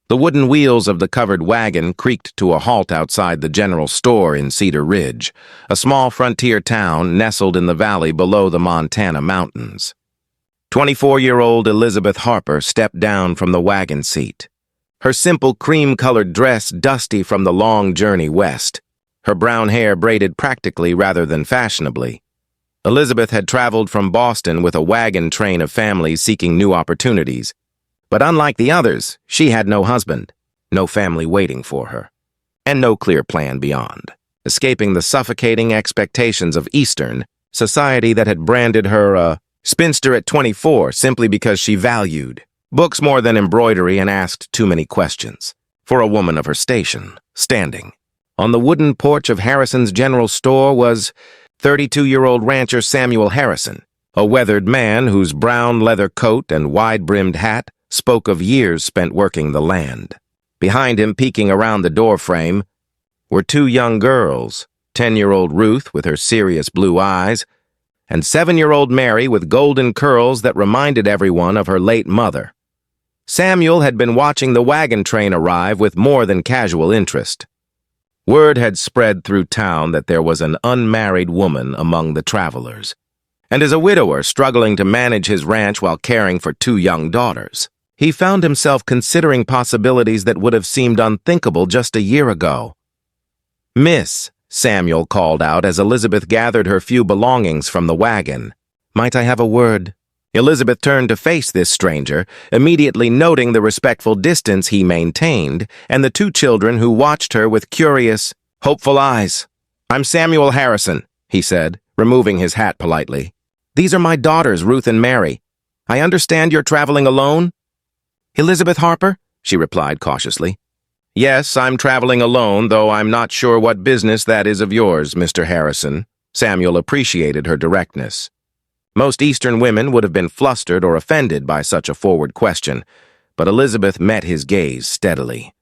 The wooden wheels of the covered wagon creaked to a halt outside the general store in Cedar Ridge, a small frontier town nestled in the valley below the Montana mountains. 24-year-old Elizabeth Harper stepped down from the wagon seat. Her simple cream-colored dress dusty from the long journey west, her brown hair braided practically rather than fashionably. Elizabeth had traveled from Boston with a wagon train of families seeking new opportunities. But unlike the others, she had no husband, no family waiting for her, and no clear plan beyond, escaping the suffocating expectations of Eastern society that had branded her a spinster at 24 simply because she valued books more than embroidery and asked too many questions. For a woman of her station, standing on the wooden porch of Harrison's general store was 32-year-old rancher Samuel Harrison, a weathered man whose brown leather coat and wide-brimmed hat spoke of years spent working the land. Behind him, peeking around the doorframe, were two young girls, 10-year-old Ruth with her serious blue eyes, and 7-year-old Mary with golden curls that reminded everyone of her late mother. Samuel had been watching the wagon train arrive with more than casual interest. Word had spread through town that there was an unmarried woman among the travelers, and as a widower struggling to manage his ranch while caring for two young daughters, he found himself considering possibilities that would have seemed unthinkable just a year ago. "Miss," Samuel called out as Elizabeth gathered her few belongings from the wagon. "Might I have a word?" Elizabeth turned to face this stranger, immediately noting the respectful distance he maintained and the two children who watched her with curious, hopeful eyes. "I'm Samuel Harrison," he said, removing his hat politely. "These are my daughters, Ruth and Mary. I understand you're traveling alone?" "Elizabeth Harper?" she replied cautiously. "Yes, I'm traveling alone, though I'm not sure what business that is of yours, Mr. Harrison." Samuel appreciated her directness. Most Eastern women would have been flustered or offended by such a forward question, but Elizabeth met his gaze steadily.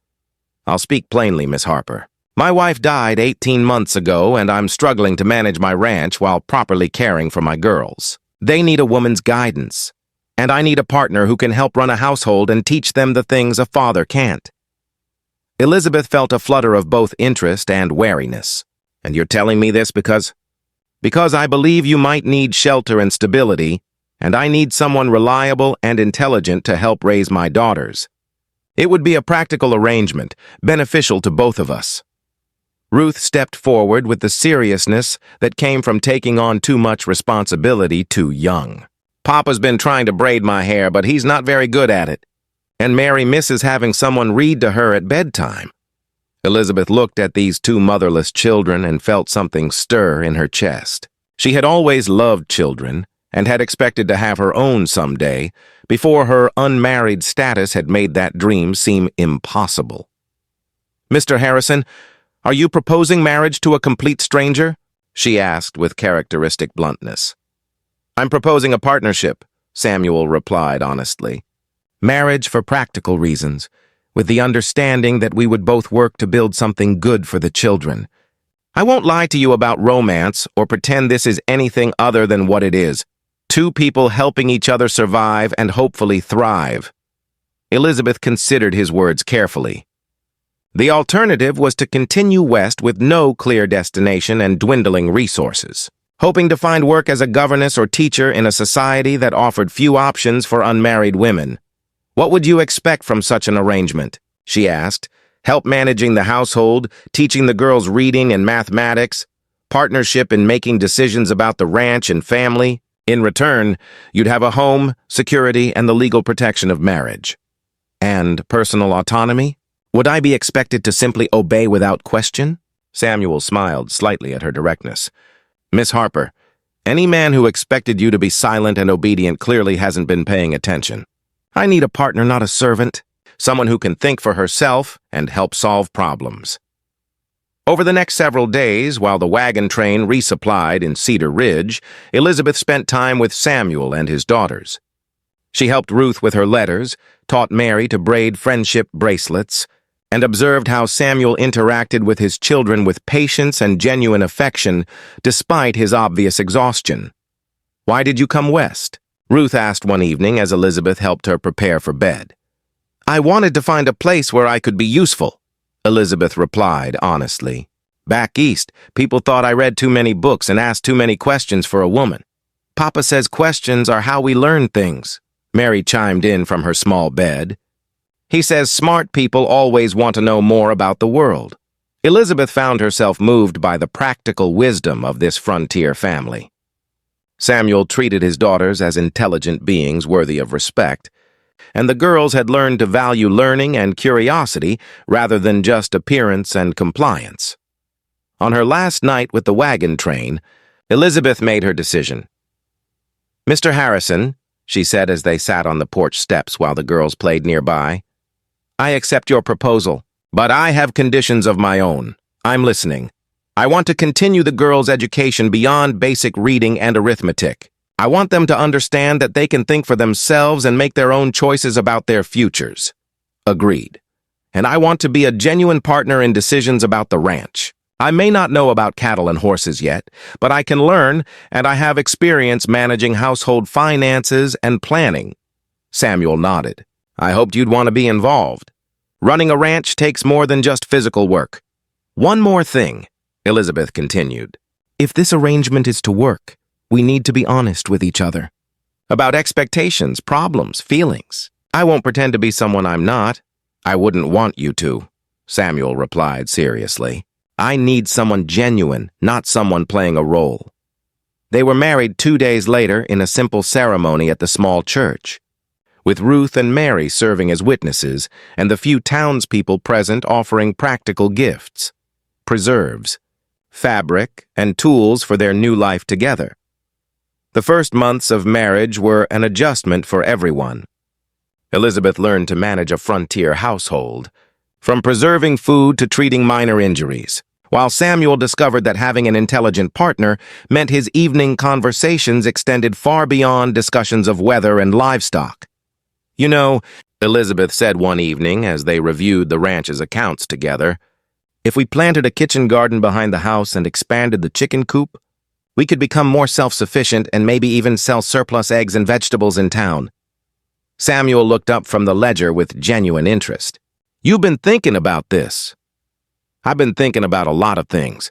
"I'll speak plainly, Miss Harper. My wife died 18 months ago, and I'm struggling to manage my ranch while properly caring for my girls. They need a woman's guidance, and I need a partner who can help run a household and teach them the things a father can't." Elizabeth felt a flutter of both interest and wariness. "And you're telling me this because I believe you might need shelter and stability, and I need someone reliable and intelligent to help raise my daughters. It would be a practical arrangement, beneficial to both of us." Ruth stepped forward with the seriousness that came from taking on too much responsibility too young. "Papa's been trying to braid my hair, but he's not very good at it. And Mary misses having someone read to her at bedtime." Elizabeth looked at these two motherless children and felt something stir in her chest. She had always loved children and had expected to have her own someday, before her unmarried status had made that dream seem impossible. "Mr. Harrison, are you proposing marriage to a complete stranger?" she asked with characteristic bluntness. "I'm proposing a partnership," Samuel replied honestly. "Marriage for practical reasons, with the understanding that we would both work to build something good for the children. I won't lie to you about romance or pretend this is anything other than what it is. Two people helping each other survive and hopefully thrive." Elizabeth considered his words carefully. The alternative was to continue west with no clear destination and dwindling resources, hoping to find work as a governess or teacher in a society that offered few options for unmarried women. "What would you expect from such an arrangement?" she asked. "Help managing the household, teaching the girls reading and mathematics, partnership in making decisions about the ranch and family. In return, you'd have a home, security, and the legal protection of marriage. And personal autonomy? Would I be expected to simply obey without question?" Samuel smiled slightly at her directness. "Miss Harper, any man who expected you to be silent and obedient clearly hasn't been paying attention. I need a partner, not a servant, someone who can think for herself and help solve problems." Over the next several days, while the wagon train resupplied in Cedar Ridge, Elizabeth spent time with Samuel and his daughters. She helped Ruth with her letters, taught Mary to braid friendship bracelets, and observed how Samuel interacted with his children with patience and genuine affection, despite his obvious exhaustion. "Why did you come west?" Ruth asked one evening as Elizabeth helped her prepare for bed. I wanted to find a place where I could be useful, Elizabeth replied honestly. Back east, people thought I read too many books and asked too many questions for a woman. Papa says questions are how we learn things, Mary chimed in from her small bed. He says smart people always want to know more about the world. Elizabeth found herself moved by the practical wisdom of this frontier family. Samuel treated his daughters as intelligent beings worthy of respect, and the girls had learned to value learning and curiosity rather than just appearance and compliance. On her last night with the wagon train, Elizabeth made her decision. Mr. Harrison, she said as they sat on the porch steps while the girls played nearby, I accept your proposal, but I have conditions of my own. I'm listening. I want to continue the girls' education beyond basic reading and arithmetic. I want them to understand that they can think for themselves and make their own choices about their futures. Agreed. And I want to be a genuine partner in decisions about the ranch. I may not know about cattle and horses yet, but I can learn, and I have experience managing household finances and planning. Samuel nodded. I hoped you'd want to be involved. Running a ranch takes more than just physical work. One more thing, Elizabeth continued. If this arrangement is to work, we need to be honest with each other. About expectations, problems, feelings. I won't pretend to be someone I'm not. I wouldn't want you to, Samuel replied seriously. I need someone genuine, not someone playing a role. They were married 2 days later in a simple ceremony at the small church, with Ruth and Mary serving as witnesses and the few townspeople present offering practical gifts, preserves, fabric, and tools for their new life together. The first months of marriage were an adjustment for everyone. Elizabeth learned to manage a frontier household, from preserving food to treating minor injuries, while Samuel discovered that having an intelligent partner meant his evening conversations extended far beyond discussions of weather and livestock. You know, Elizabeth said one evening as they reviewed the ranch's accounts together, if we planted a kitchen garden behind the house and expanded the chicken coop, we could become more self-sufficient and maybe even sell surplus eggs and vegetables in town. Samuel looked up from the ledger with genuine interest. You've been thinking about this. I've been thinking about a lot of things.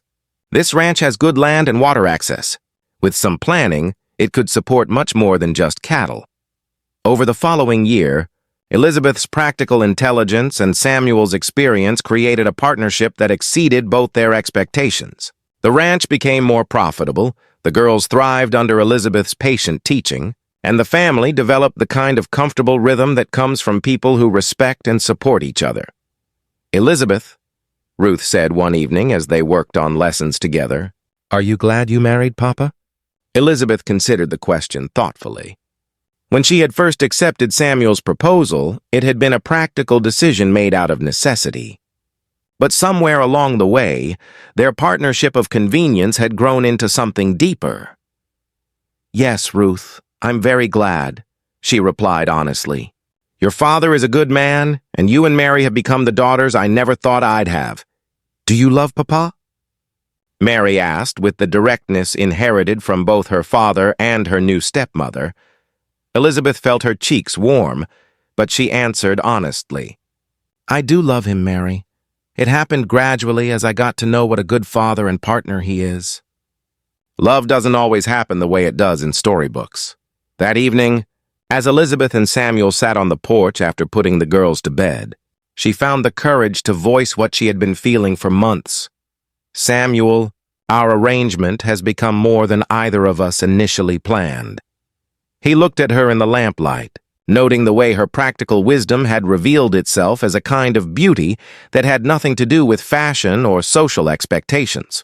This ranch has good land and water access. With some planning, it could support much more than just cattle. Over the following year, Elizabeth's practical intelligence and Samuel's experience created a partnership that exceeded both their expectations. The ranch became more profitable, the girls thrived under Elizabeth's patient teaching, and the family developed the kind of comfortable rhythm that comes from people who respect and support each other. Elizabeth, Ruth said one evening as they worked on lessons together, are you glad you married Papa? Elizabeth considered the question thoughtfully. When she had first accepted Samuel's proposal, it had been a practical decision made out of necessity. But somewhere along the way, their partnership of convenience had grown into something deeper. Yes, Ruth, I'm very glad, she replied honestly. Your father is a good man, and you and Mary have become the daughters I never thought I'd have. Do you love Papa? Mary asked with the directness inherited from both her father and her new stepmother. Elizabeth felt her cheeks warm, but she answered honestly. I do love him, Mary. It happened gradually as I got to know what a good father and partner he is. Love doesn't always happen the way it does in storybooks. That evening, as Elizabeth and Samuel sat on the porch after putting the girls to bed, she found the courage to voice what she had been feeling for months. Samuel, our arrangement has become more than either of us initially planned. He looked at her in the lamplight, noting the way her practical wisdom had revealed itself as a kind of beauty that had nothing to do with fashion or social expectations.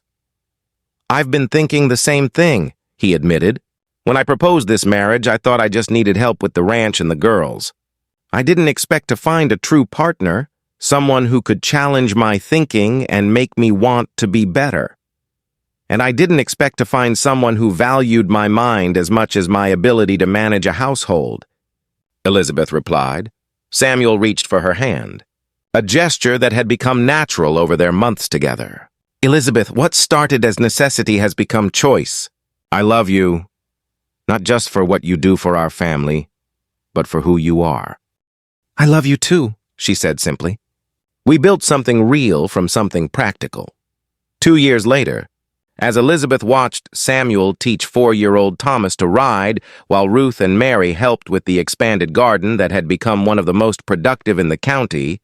I've been thinking the same thing, he admitted. When I proposed this marriage, I thought I just needed help with the ranch and the girls. I didn't expect to find a true partner, someone who could challenge my thinking and make me want to be better. And I didn't expect to find someone who valued my mind as much as my ability to manage a household, Elizabeth replied. Samuel reached for her hand, a gesture that had become natural over their months together. Elizabeth, what started as necessity has become choice. I love you, not just for what you do for our family, but for who you are. I love you too, she said simply. We built something real from something practical. 2 years later, as Elizabeth watched Samuel teach 4-year-old Thomas to ride while Ruth and Mary helped with the expanded garden that had become one of the most productive in the county,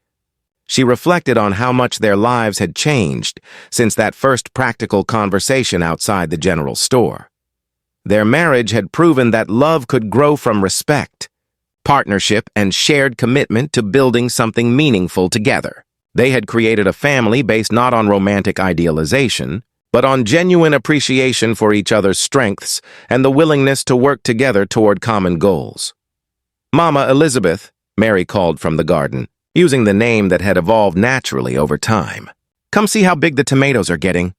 she reflected on how much their lives had changed since that first practical conversation outside the general store. Their marriage had proven that love could grow from respect, partnership, and shared commitment to building something meaningful together. They had created a family based not on romantic idealization, but on genuine appreciation for each other's strengths and the willingness to work together toward common goals. Mama Elizabeth, Mary called from the garden, using the name that had evolved naturally over time. Come see how big the tomatoes are getting.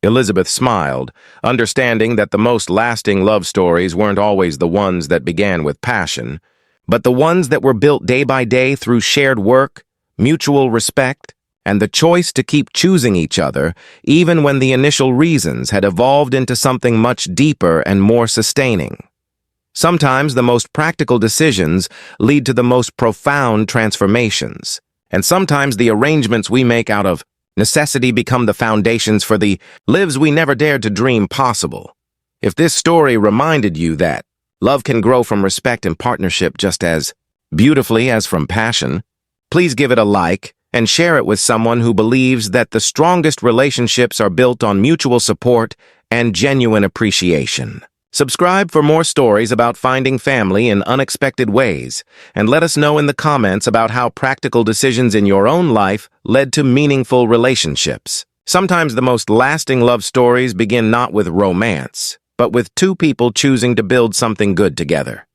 Elizabeth smiled, understanding that the most lasting love stories weren't always the ones that began with passion, but the ones that were built day by day through shared work, mutual respect, and the choice to keep choosing each other even when the initial reasons had evolved into something much deeper and more sustaining. Sometimes the most practical decisions lead to the most profound transformations, and sometimes the arrangements we make out of necessity become the foundations for the lives we never dared to dream possible. If this story reminded you that love can grow from respect and partnership just as beautifully as from passion, please give it a like and share it with someone who believes that the strongest relationships are built on mutual support and genuine appreciation. Subscribe for more stories about finding family in unexpected ways, and let us know in the comments about how practical decisions in your own life led to meaningful relationships. Sometimes the most lasting love stories begin not with romance, but with two people choosing to build something good together.